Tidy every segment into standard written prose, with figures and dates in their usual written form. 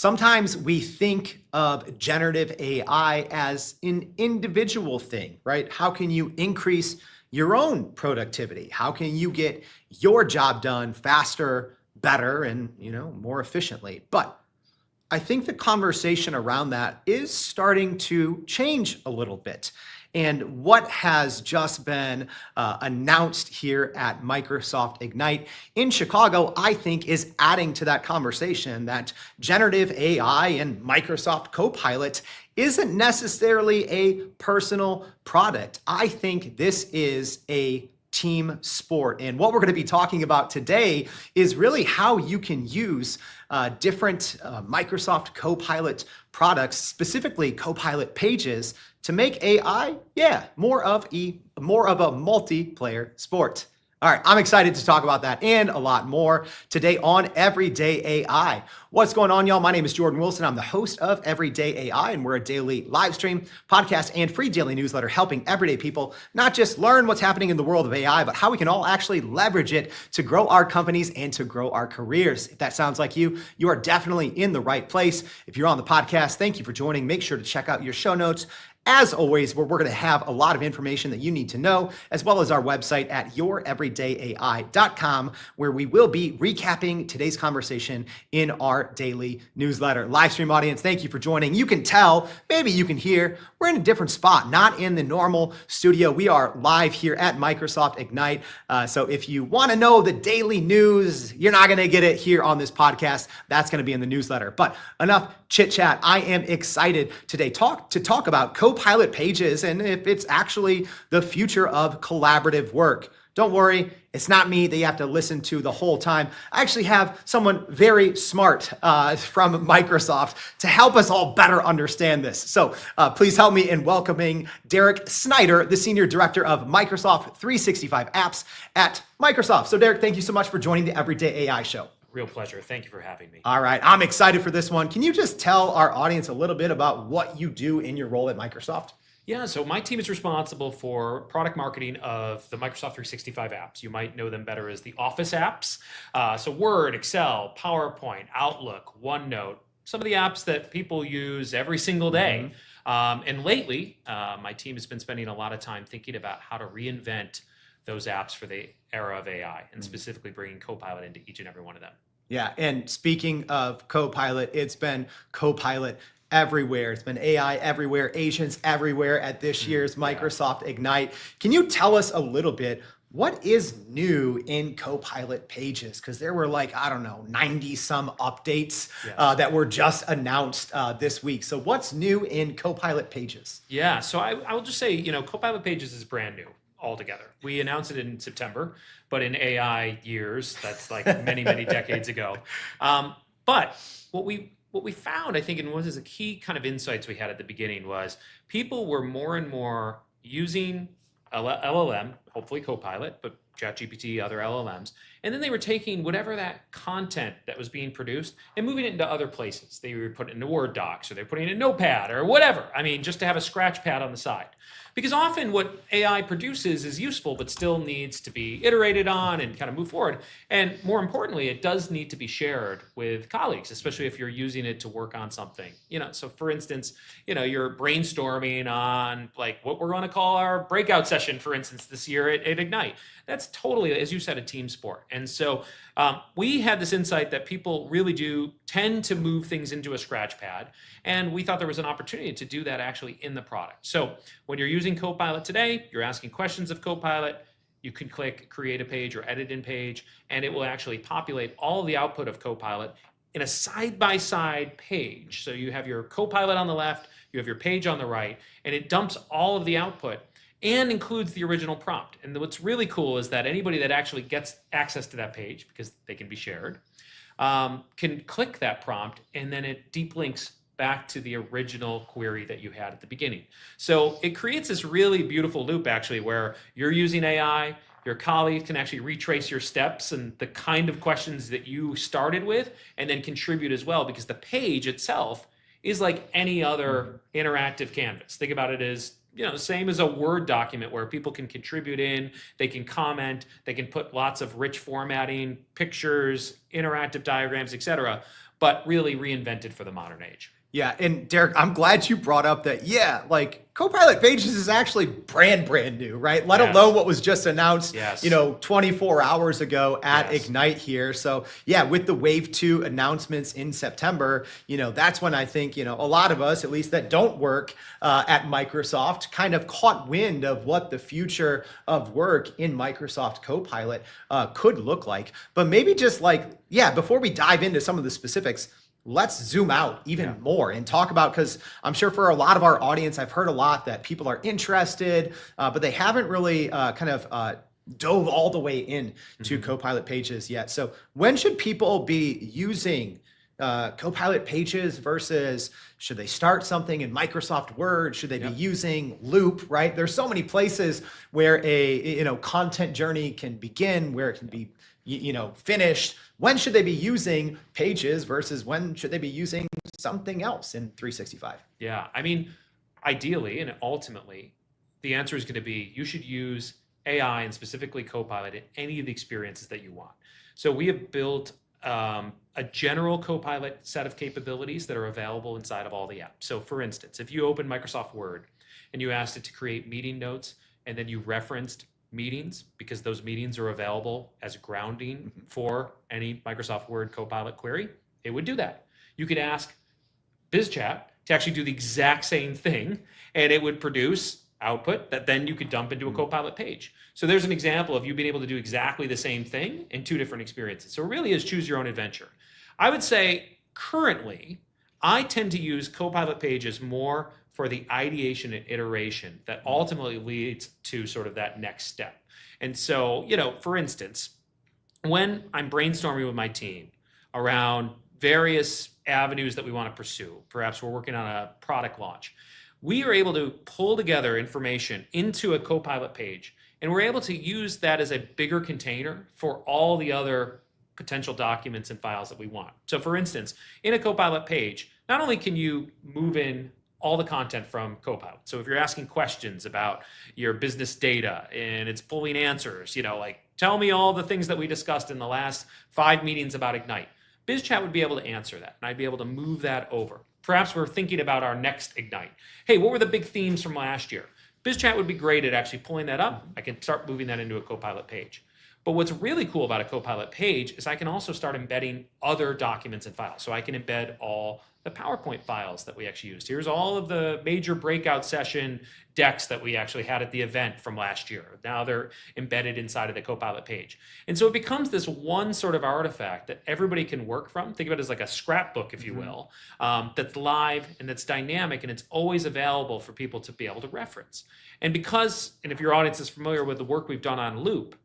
Sometimes we think of generative AI as an individual thing, right? How can you increase your own productivity? How can you get your job done faster, better, and more efficiently? But I think the conversation around that is starting to change a little bit. And what has just been announced here at Microsoft Ignite in Chicago, I think, is adding to that conversation that generative AI and Microsoft Copilot isn't necessarily a personal product. I think this is a team sport. And what we're going to be talking about today is really how you can use different Microsoft Copilot products, specifically Copilot Pages, to make AI, more of a multiplayer sport. All right, I'm excited to talk about that and a lot more today on Everyday AI. What's going on, y'all? My name is Jordan Wilson. I'm the host of Everyday AI, and we're a daily live stream, podcast, and free daily newsletter helping everyday people not just learn what's happening in the world of AI, but how we can all actually leverage it to grow our companies and to grow our careers. If that sounds like you are definitely in the right place. If you're on the podcast, thank you for joining. Make sure to check out your show notes, as always, where we're going to have a lot of information that you need to know, as well as our website at youreverydayai.com, where we will be recapping today's conversation in our daily newsletter. Live stream audience, thank you for joining. You can tell, maybe you can hear, we're in a different spot, not in the normal studio. We are live here at Microsoft Ignite. So if you want to know the daily news, you're not going to get it here on this podcast. That's going to be in the newsletter. But enough chit chat. I am excited today to talk about Copilot Pages and if it's actually the future of collaborative work. Don't worry, it's not me that you have to listen to the whole time. I actually have someone very smart from Microsoft to help us all better understand this. So please help me in welcoming Derek Snyder, the Senior Director of Microsoft 365 Apps at Microsoft. So Derek, thank you so much for joining the Everyday AI Show. Real pleasure. Thank you for having me. All right, I'm excited for this one. Can you just tell our audience a little bit about what you do in your role at Microsoft? Yeah, so my team is responsible for product marketing of the Microsoft 365 apps. You might know them better as the Office apps. So Word, Excel, PowerPoint, Outlook, OneNote, some of the apps that people use every single day. And lately, my team has been spending a lot of time thinking about how to reinvent those apps for the era of AI, and specifically bringing Copilot into each and every one of them. Yeah, and speaking of Copilot, it's been Copilot everywhere. It's been AI everywhere, agents everywhere at this year's Microsoft Ignite. Can you tell us a little bit, what is new in Copilot Pages? Because there were 90 some updates that were just announced this week. So what's new in Copilot Pages? Yeah, so I will just say, Copilot Pages is brand new altogether. We announced it in September, but in AI years, that's like many, many decades ago. But what we found, I think, and one of the key kind of insights we had at the beginning was people were more and more using LLM, hopefully Copilot, but ChatGPT, other LLMs, and then they were taking whatever that content that was being produced and moving it into other places. They were putting it into Word docs, or they're putting it in Notepad, or whatever. I mean, just to have a scratch pad on the side. Because often what AI produces is useful, but still needs to be iterated on and kind of move forward. And more importantly, it does need to be shared with colleagues, especially if you're using it to work on something. So for instance, you're brainstorming on what we're going to call our breakout session, for instance, this year at Ignite. That's totally, as you said, a team sport. And so we had this insight that people really do tend to move things into a scratch pad. And we thought there was an opportunity to do that actually in the product. So when you're using Copilot today, you're asking questions of Copilot, you can click create a page or edit in page, and it will actually populate all of the output of Copilot in a side-by-side page. So you have your Copilot on the left, you have your page on the right, and it dumps all of the output and includes the original prompt. And what's really cool is that anybody that actually gets access to that page, because they can be shared, can click that prompt, and then it deep links back to the original query that you had at the beginning. So it creates this really beautiful loop, actually, where you're using AI, your colleagues can actually retrace your steps and the kind of questions that you started with, and then contribute as well, because the page itself is like any other interactive canvas. Think about it as same as a Word document where people can contribute in, they can comment, they can put lots of rich formatting, pictures, interactive diagrams, etc., but really reinvented for the modern age. Yeah, and Derek, I'm glad you brought up that, like Copilot Pages is actually brand new, right? Let alone what was just announced, 24 hours ago at Ignite here. So yeah, with the Wave 2 announcements in September, that's when I think, a lot of us, at least that don't work at Microsoft, kind of caught wind of what the future of work in Microsoft Copilot could look like. But maybe just before we dive into some of the specifics, let's zoom out even more and talk about, because I'm sure for a lot of our audience, I've heard a lot that people are interested, but they haven't really dove all the way in to Copilot Pages yet. So when should people be using Copilot Pages versus should they start something in Microsoft Word? Should they be using Loop, right? There's so many places where a content journey can begin, where it can be finished. When should they be using Pages versus when should they be using something else in 365? Yeah, I mean, ideally and ultimately, the answer is going to be you should use AI and specifically Copilot in any of the experiences that you want. So we have built a general Copilot set of capabilities that are available inside of all the apps. So for instance, if you open Microsoft Word and you asked it to create meeting notes and then you referenced meetings, because those meetings are available as grounding for any Microsoft Word Copilot query, it would do that. You could ask BizChat to actually do the exact same thing, and it would produce output that then you could dump into a Copilot page. So there's an example of you being able to do exactly the same thing in two different experiences. So it really is choose your own adventure. I would say currently, I tend to use Copilot Pages more for the ideation and iteration that ultimately leads to sort of that next step. And so, for instance, when I'm brainstorming with my team around various avenues that we want to pursue, perhaps we're working on a product launch, we are able to pull together information into a Copilot page, and we're able to use that as a bigger container for all the other potential documents and files that we want. So for instance, in a Copilot page, not only can you move in all the content from Copilot. So if you're asking questions about your business data and it's pulling answers, tell me all the things that we discussed in the last 5 meetings about Ignite. BizChat would be able to answer that, and I'd be able to move that over. Perhaps we're thinking about our next Ignite. Hey, what were the big themes from last year? BizChat would be great at actually pulling that up. I can start moving that into a Copilot page. But what's really cool about a Copilot page is I can also start embedding other documents and files. So I can embed all the PowerPoint files that we actually used. Here's all of the major breakout session decks that we actually had at the event from last year. Now they're embedded inside of the Copilot page. And so it becomes this one sort of artifact that everybody can work from. Think of it as like a scrapbook, if you will, that's live and that's dynamic, and it's always available for people to be able to reference. And if your audience is familiar with the work we've done on Loop,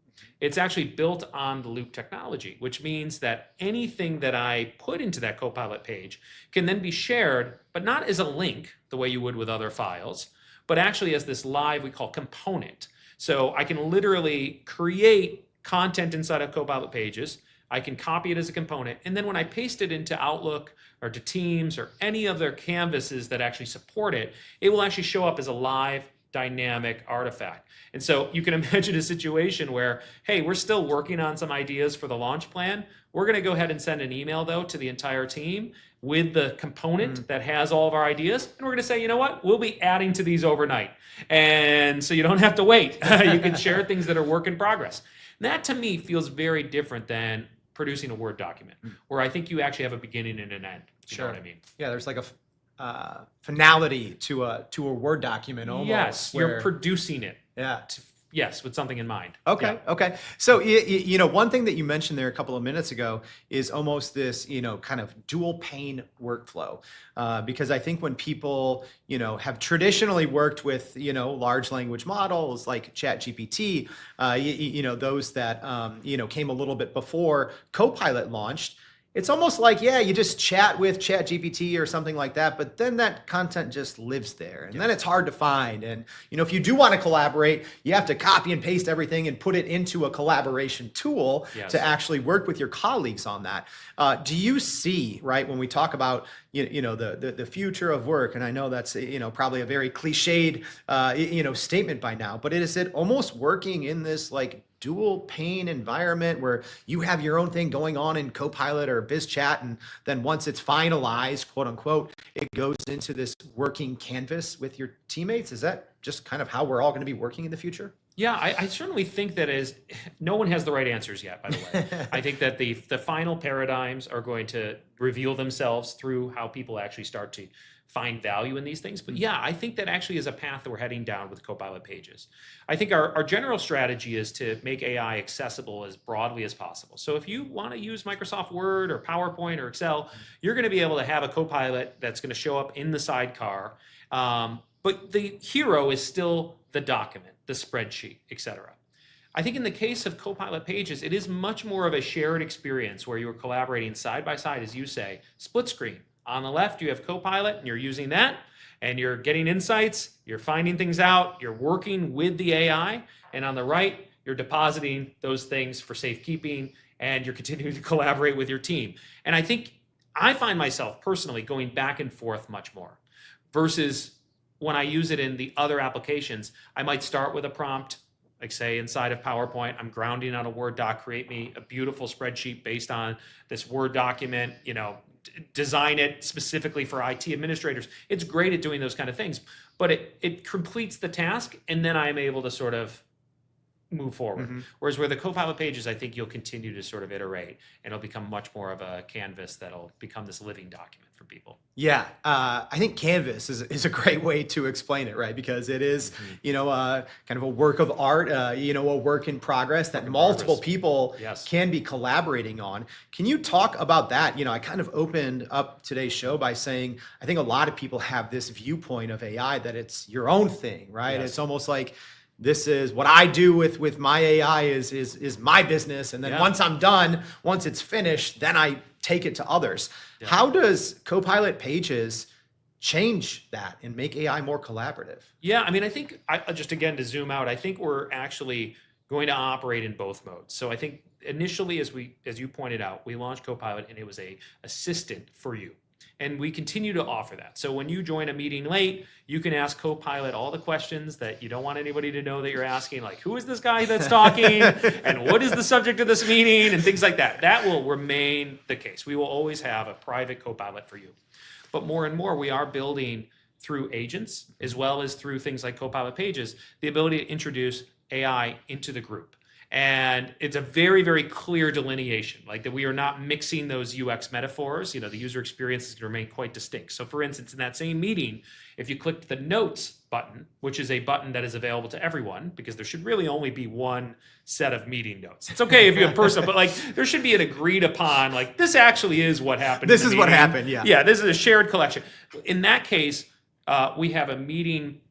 it's actually built on the Loop technology, which means that anything that I put into that Copilot page can then be shared, but not as a link the way you would with other files, but actually as this live, we call component. So I can literally create content inside of Copilot Pages. I can copy it as a component. And then when I paste it into Outlook or to Teams or any other canvases that actually support it, it will actually show up as a live dynamic artifact. And so you can imagine a situation where, hey, we're still working on some ideas for the launch plan. We're going to go ahead and send an email, though, to the entire team with the component that has all of our ideas. And we're going to say, you know what? We'll be adding to these overnight. And so you don't have to wait. You can share things that are work in progress. That, to me, feels very different than producing a Word document, where I think you actually have a beginning and an end. You know what I mean? Yeah, there's like a finality to a Word document almost. Yes, you're producing it. Yeah. Yes, with something in mind. Okay. Yeah. Okay. So, one thing that you mentioned there a couple of minutes ago is almost this, kind of dual pane workflow. Because I think when people, have traditionally worked with, large language models like ChatGPT, those that, came a little bit before Copilot launched, it's almost like, yeah, you just chat with ChatGPT or something like that, but then that content just lives there. And then it's hard to find. And, if you do want to collaborate, you have to copy and paste everything and put it into a collaboration tool to actually work with your colleagues on that. Do you see, right, when we talk about, the future of work, and I know that's, probably a very cliched, statement by now, but is it almost working in this like dual pane environment where you have your own thing going on in Copilot or BizChat, and then once it's finalized, quote unquote, it goes into this working canvas with your teammates? Is that just kind of how we're all going to be working in the future? Yeah, I certainly think that no one has the right answers yet, by the way. I think that the final paradigms are going to reveal themselves through how people actually start to find value in these things. But yeah, I think that actually is a path that we're heading down with Copilot Pages. I think our general strategy is to make AI accessible as broadly as possible. So if you want to use Microsoft Word or PowerPoint or Excel, you're going to be able to have a Copilot that's going to show up in the sidecar. But the hero is still the document, the spreadsheet, etc. I think in the case of Copilot Pages, it is much more of a shared experience where you're collaborating side by side, as you say, split screen. On the left, you have Copilot, and you're using that, and you're getting insights, you're finding things out, you're working with the AI, and on the right, you're depositing those things for safekeeping, and you're continuing to collaborate with your team. And I think I find myself personally going back and forth much more versus when I use it in the other applications. I might start with a prompt, like say inside of PowerPoint, I'm grounding on a Word doc, create me a beautiful spreadsheet based on this Word document, design it specifically for IT administrators. It's great at doing those kind of things, but it completes the task, and then I'm able to sort of move forward. Whereas where the Copilot Pages, I think you'll continue to sort of iterate, and it'll become much more of a canvas that'll become this living document for people. Yeah, I think canvas is a great way to explain it, right? Because it is, kind of a work of art, a work in progress that multiple people can be collaborating on. Can you talk about that? I kind of opened up today's show by saying, I think a lot of people have this viewpoint of AI that it's your own thing, right? It's almost like, this is what I do with my AI is my business. And then once I'm done, once it's finished, then I take it to others. Yeah. How does Copilot Pages change that and make AI more collaborative? Yeah, I mean, I think, just again to zoom out, I think we're actually going to operate in both modes. So I think initially, as you pointed out, we launched Copilot and it was a assistant for you. And we continue to offer that. So when you join a meeting late, you can ask Copilot all the questions that you don't want anybody to know that you're asking, like, who is this guy that's talking? And what is the subject of this meeting? And things like that. That will remain the case. We will always have a private Copilot for you. But more and more, we are building through agents, as well as through things like Copilot Pages, the ability to introduce AI into the group. And it's a very, very clear delineation, like that we are not mixing those UX metaphors. The user experience is going to remain quite distinct. So for instance, in that same meeting, if you clicked the notes button, which is a button that is available to everyone, because there should really only be one set of meeting notes. It's okay if you have personal, but like there should be an agreed upon, like this actually is what happened. This is what happened, yeah. Yeah, this is a shared collection. In that case, we have a meeting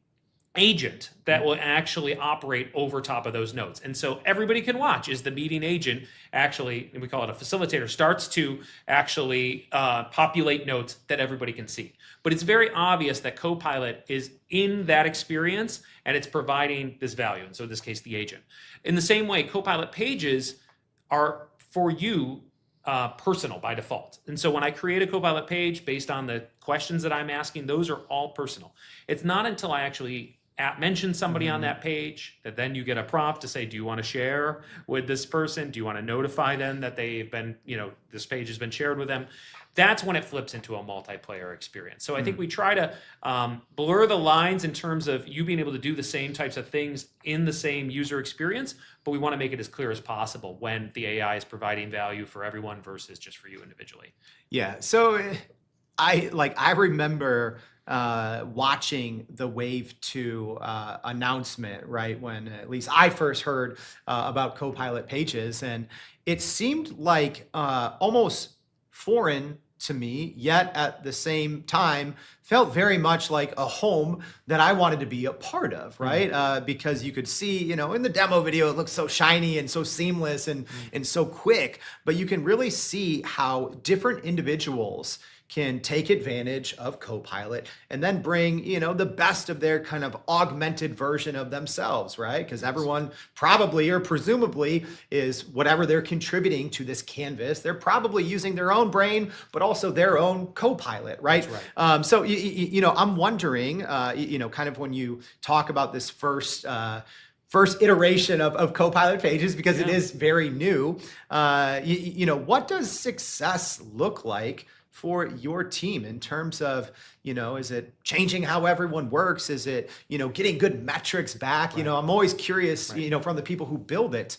agent that will actually operate over top of those notes. And so everybody can watch as the meeting agent actually, and we call it a facilitator, starts to actually populate notes that everybody can see. But it's very obvious that Copilot is in that experience and it's providing this value. And so in this case, the agent. In the same way, Copilot Pages are for you personal by default. And so when I create a Copilot page based on the questions that I'm asking, those are all personal. It's not until I actually mention somebody on that page that then you get a prompt to say, do you want to share with this person? Do you want to notify them that they've been, this page has been shared with them? That's when it flips into a multiplayer experience. So I think we try to blur the lines in terms of you being able to do the same types of things in the same user experience, but we want to make it as clear as possible when the AI is providing value for everyone versus just for you individually. Yeah. So I remember watching the Wave 2 announcement, right? When at least I first heard about Copilot Pages, and it seemed like almost foreign to me, yet at the same time felt very much like a home that I wanted to be a part of, right? Because you could see, you know, in the demo video, it looks so shiny and so seamless and so quick, but you can really see how different individuals can take advantage of Copilot and then bring, you know, the best of their kind of augmented version of themselves, right? Because everyone probably or presumably is whatever they're contributing to this canvas, they're probably using their own brain, but also their own Copilot, right? That's right. So, you know, I'm wondering, you know, kind of when you talk about this first iteration of Copilot Pages, because it is very new, you know, what does success look like for your team in terms of, you know, is it changing how everyone works? Is it, you know, getting good metrics back? You know, I'm always curious, you know, from the people who build it,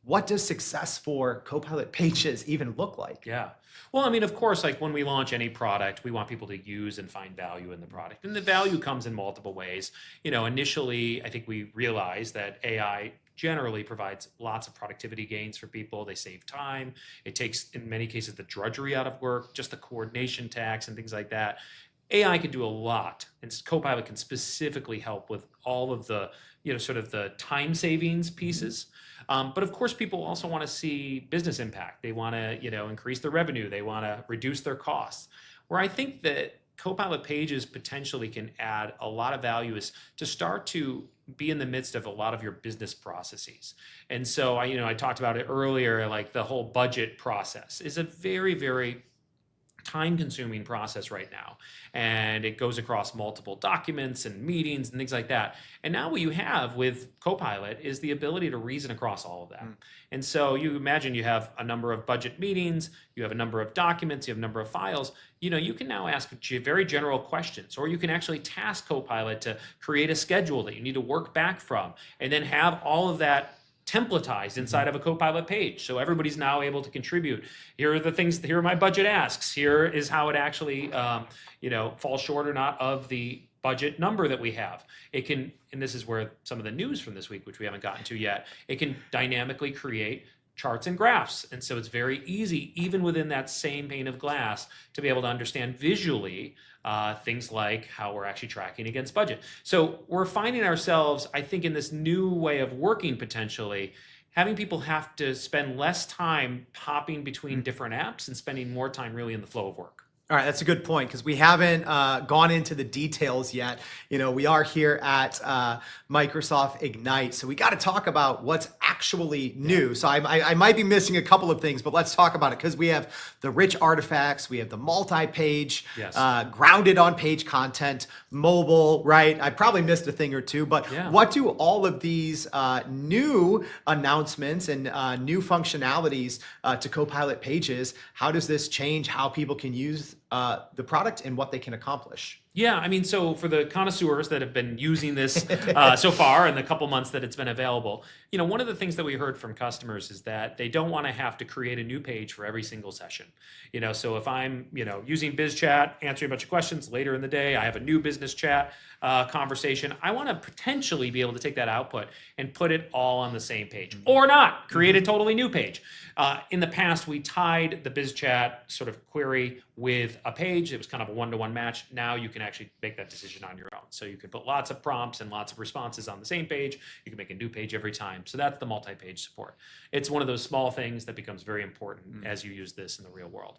what does success for Copilot Pages even look like? Yeah. Well, I mean, of course, like when we launch any product, we want people to use and find value in the product. And the value comes in multiple ways. You know, initially, I think we realized that AI generally provides lots of productivity gains for people. They save time. It takes, in many cases, the drudgery out of work, just the coordination tasks and things like that. AI can do a lot, and Copilot can specifically help with all of the, you know, sort of the time savings pieces. But of course, people also want to see business impact. They want to, you know, increase their revenue. They want to reduce their costs. Where I think that Copilot Pages potentially can add a lot of value is to start to be in the midst of a lot of your business processes. And so, I talked about it earlier, like the whole budget process is a very, very time-consuming process right now, and it goes across multiple documents and meetings and things like that. And now what you have with Copilot is the ability to reason across all of that. And so you imagine you have a number of budget meetings, you have a number of documents, you have a number of files. You know, you can now ask very general questions, or you can actually task Copilot to create a schedule that you need to work back from, and then have all of that templatized inside of a Copilot page. So everybody's now able to contribute. Here are the things, here are my budget asks. Here is how it actually, falls short or not of the budget number that we have. It can, and this is where some of the news from this week, which we haven't gotten to yet, it can dynamically create charts and graphs. And so it's very easy, even within that same pane of glass, to be able to understand visually things like how we're actually tracking against budget. So we're finding ourselves, I think, in this new way of working potentially, having people have to spend less time hopping between different apps and spending more time really in the flow of work. All right, that's a good point, because we haven't gone into the details yet. You know, we are here at Microsoft Ignite, so we got to talk about what's actually new. So I might be missing a couple of things, but let's talk about it, because we have the rich artifacts, we have the multi-page, grounded on page content, mobile, right? I probably missed a thing or two, but what do all of these new announcements and new functionalities to Copilot Pages, how does this change how people can use the product and what they can accomplish? Yeah, I mean, so for the connoisseurs that have been using this so far in the couple months that it's been available, you know, one of the things that we heard from customers is that they don't want to have to create a new page for every single session. You know, so if I'm, using BizChat, answering a bunch of questions later in the day, I have a new business chat conversation, I want to potentially be able to take that output and put it all on the same page, or not, create a totally new page. In the past, we tied the BizChat sort of query with a page. It was kind of a one-to-one match. Now you can actually make that decision on your own. So you can put lots of prompts and lots of responses on the same page. You can make a new page every time. So that's the multi-page support. It's one of those small things that becomes very important as you use this in the real world.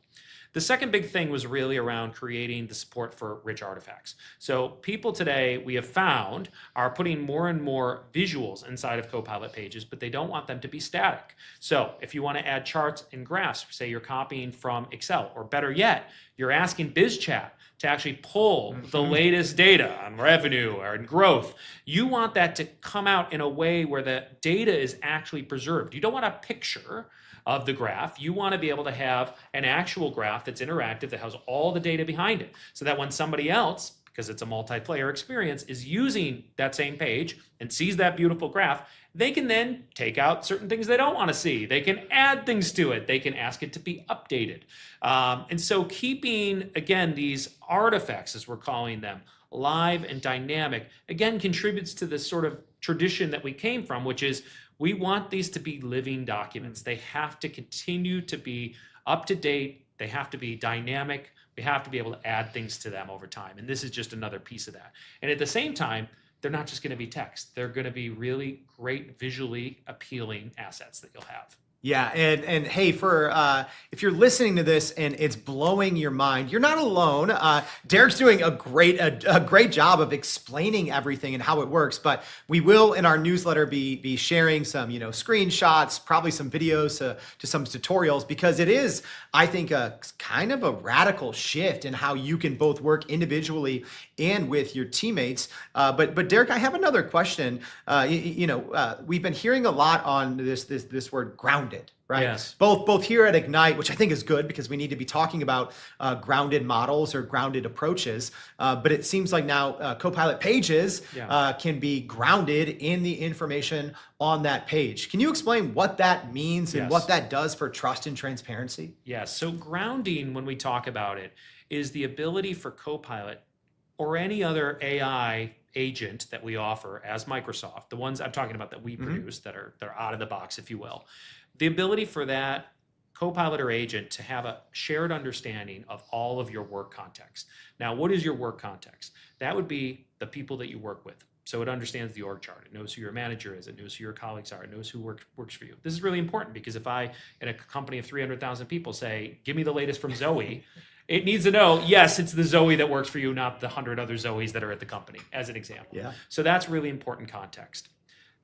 The second big thing was really around creating the support for rich artifacts. So people today, we have found, are putting more and more visuals inside of Copilot Pages, but they don't want them to be static. So if you want to add charts and graphs, say you're copying from Excel, or better yet, you're asking BizChat to actually pull the latest data on revenue or growth, you want that to come out in a way where the data is actually preserved. You don't want a picture of the graph. You want to be able to have an actual graph that's interactive, that has all the data behind it, so that when somebody else, because it's a multiplayer experience, is using that same page and sees that beautiful graph, they can then take out certain things they don't want to see. They can add things to it. They can ask it to be updated. And so keeping, again, these artifacts, as we're calling them, live and dynamic, again, contributes to this sort of tradition that we came from, which is we want these to be living documents. They have to continue to be up to date, They have to be dynamic. We have to be able to add things to them over time. And this is just another piece of that. And at the same time, they're not just going to be text. They're going to be really great, visually appealing assets that you'll have. Yeah, and hey, for if you're listening to this and it's blowing your mind, you're not alone. Derek's doing a great job of explaining everything and how it works. But we will in our newsletter be sharing some screenshots, probably some videos to some tutorials, because it is, I think, a kind of a radical shift in how you can both work individually and with your teammates. But Derek, I have another question. We've been hearing a lot on this word grounded. Right. Yes. Both here at Ignite, which I think is good because we need to be talking about grounded models or grounded approaches. But it seems like now Copilot Pages can be grounded in the information on that page. Can you explain what that means and what that does for trust and transparency? Yes. So grounding, when we talk about it, is the ability for Copilot or any other AI agent that we offer as Microsoft, the ones I'm talking about that we produce that are out of the box, if you will, the ability for that Copilot or agent to have a shared understanding of all of your work context. Now, what is your work context? That would be the people that you work with. So it understands the org chart. It knows who your manager is. It knows who your colleagues are. It knows who works for you. This is really important because if I, in a company of 300,000 people, say, give me the latest from Zoe, it needs to know, yes, it's the Zoe that works for you, not the 100 other Zoes that are at the company, as an example. Yeah. So that's really important context.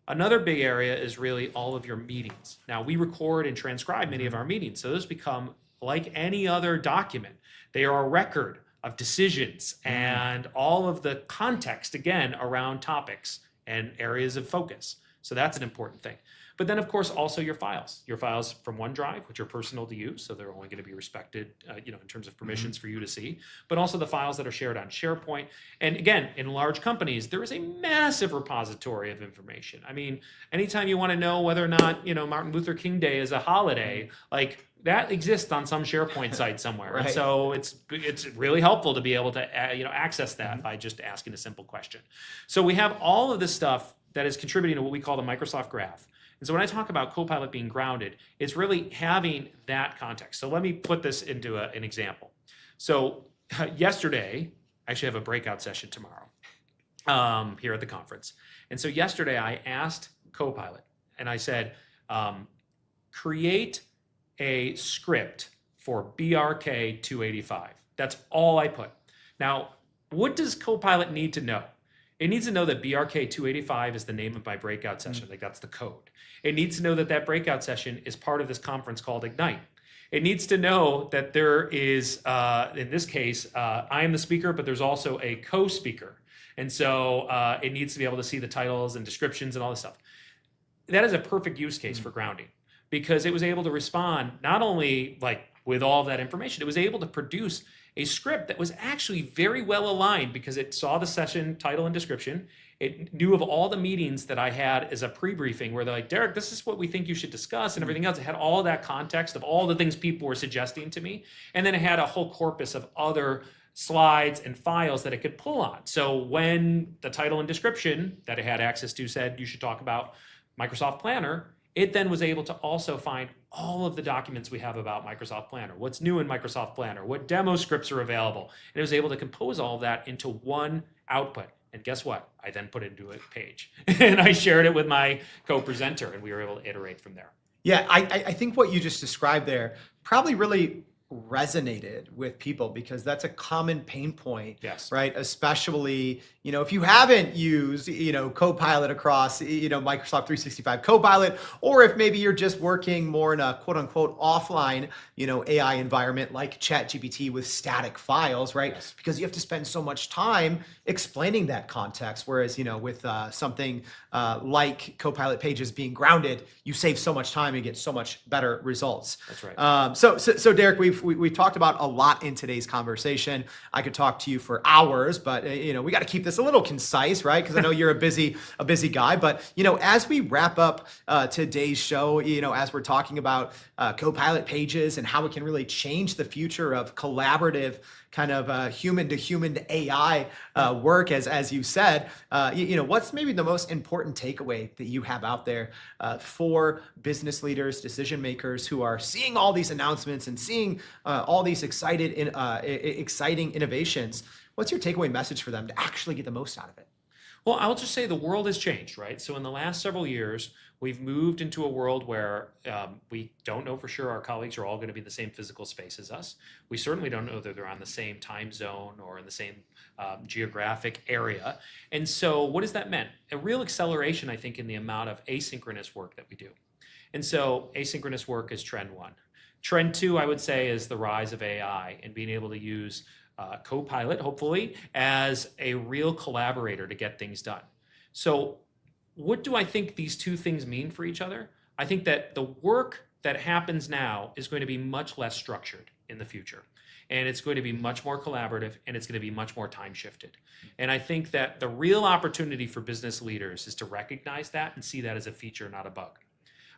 Another big area is really all of your meetings. Now, we record and transcribe many of our meetings, so those become like any other document. They are a record of decisions and all of the context, again, around topics and areas of focus. So that's an important thing. But then, of course, also your files from OneDrive, which are personal to you, so they're only going to be respected, in terms of permissions for you to see. But also the files that are shared on SharePoint. And again, in large companies, there is a massive repository of information. I mean, anytime you want to know whether or not Martin Luther King Day is a holiday, like that exists on some SharePoint site somewhere. Right. And so it's really helpful to be able to access that by just asking a simple question. So we have all of this stuff that is contributing to what we call the Microsoft Graph. And so when I talk about Copilot being grounded, it's really having that context. So let me put this into an example. So yesterday, I actually have a breakout session tomorrow here at the conference. And so yesterday I asked Copilot and I said, create a script for BRK 285. That's all I put. Now, what does Copilot need to know? It needs to know that BRK 285 is the name of my breakout session. Like that's the code. It needs to know that that breakout session is part of this conference called Ignite. It needs to know that there is, in this case, I am the speaker, but there's also a co-speaker. And so it needs to be able to see the titles and descriptions and all this stuff. That is a perfect use case for grounding because it was able to respond not only like with all of that information, it was able to produce a script that was actually very well aligned because it saw the session title and description. It knew of all the meetings that I had as a pre-briefing where they're like, Derek, this is what we think you should discuss and everything else. It had all that context of all the things people were suggesting to me. And then it had a whole corpus of other slides and files that it could pull on. So when the title and description that it had access to said you should talk about Microsoft Planner, it then was able to also find all of the documents we have about Microsoft Planner, what's new in Microsoft Planner, what demo scripts are available. And it was able to compose all of that into one output. And guess what? I then put it into a page and I shared it with my co-presenter and we were able to iterate from there. Yeah, I think what you just described there probably really resonated with people because that's a common pain point, yes, right? Especially, if you haven't used, Copilot across, Microsoft 365 Copilot, or if maybe you're just working more in a quote unquote offline, AI environment like ChatGPT with static files, right? Yes. Because you have to spend so much time explaining that context. Whereas, with something like Copilot Pages being grounded, you save so much time and get so much better results. That's right. So Derek, we've talked about a lot in today's conversation. I could talk to you for hours, but we got to keep this a little concise, right? Because I know you're a busy guy. But as we wrap up today's show, as we're talking about Copilot Pages and how it can really change the future of collaborative kind of human to human to AI work, as you said, what's maybe the most important takeaway that you have out there for business leaders, decision makers who are seeing all these announcements and seeing all these exciting innovations, what's your takeaway message for them to actually get the most out of it? Well, I'll just say the world has changed, right? So in the last several years, we've moved into a world where we don't know for sure our colleagues are all going to be in the same physical space as us. We certainly don't know that they're on the same time zone or in the same geographic area. And so what has that meant? A real acceleration, I think, in the amount of asynchronous work that we do. And so asynchronous work is trend one. Trend two, I would say, is the rise of AI and being able to use Copilot, hopefully, as a real collaborator to get things done. So what do I think these two things mean for each other? I think that the work that happens now is going to be much less structured in the future. And it's going to be much more collaborative, and it's going to be much more time shifted. And I think that the real opportunity for business leaders is to recognize that and see that as a feature, not a bug.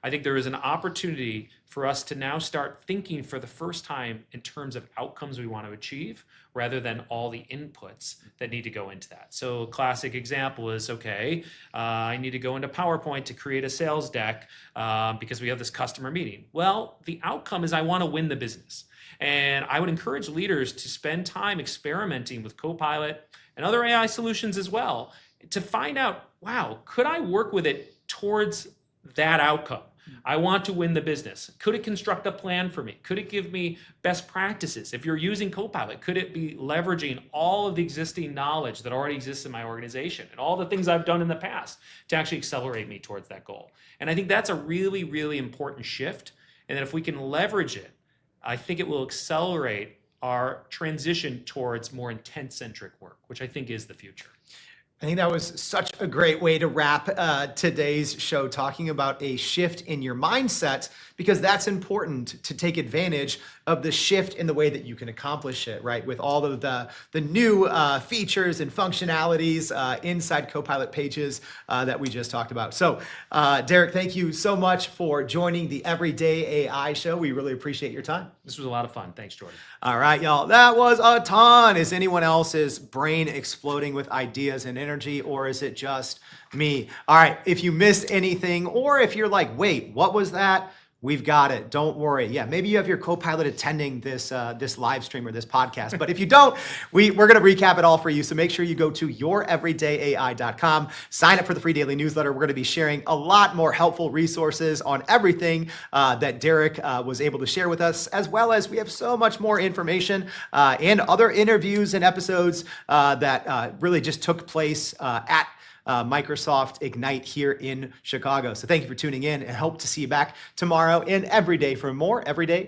I think there is an opportunity for us to now start thinking for the first time in terms of outcomes we want to achieve rather than all the inputs that need to go into that. So a classic example is, okay, I need to go into PowerPoint to create a sales deck because we have this customer meeting. Well, the outcome is I want to win the business. And I would encourage leaders to spend time experimenting with Copilot and other AI solutions as well to find out, wow, could I work with it towards that outcome? I want to win the business. Could it construct a plan for me? Could it give me best practices? If you're using Copilot, could it be leveraging all of the existing knowledge that already exists in my organization and all the things I've done in the past to actually accelerate me towards that goal? And I think that's a really, really important shift. And that if we can leverage it, I think it will accelerate our transition towards more intent-centric work, which I think is the future. I think that was such a great way to wrap today's show, talking about a shift in your mindset, because that's important to take advantage of the shift in the way that you can accomplish it, right? With all of the new features and functionalities inside Copilot Pages that we just talked about. So Derek, thank you so much for joining the Everyday AI Show. We really appreciate your time. This was a lot of fun. Thanks, Jordan. All right, y'all. That was a ton. Is anyone else's brain exploding with ideas and energy, or is it just me? All right, if you missed anything, or if you're like, wait, what was that? We've got it. Don't worry. Yeah, maybe you have your Copilot attending this this live stream or this podcast. But if you don't, we're going to recap it all for you. So make sure you go to youreverydayai.com. Sign up for the free daily newsletter. We're going to be sharing a lot more helpful resources on everything that Derek was able to share with us, as well as we have so much more information and other interviews and episodes that really just took place at Microsoft Ignite here in Chicago. So thank you for tuning in, and hope to see you back tomorrow and every day for more Everyday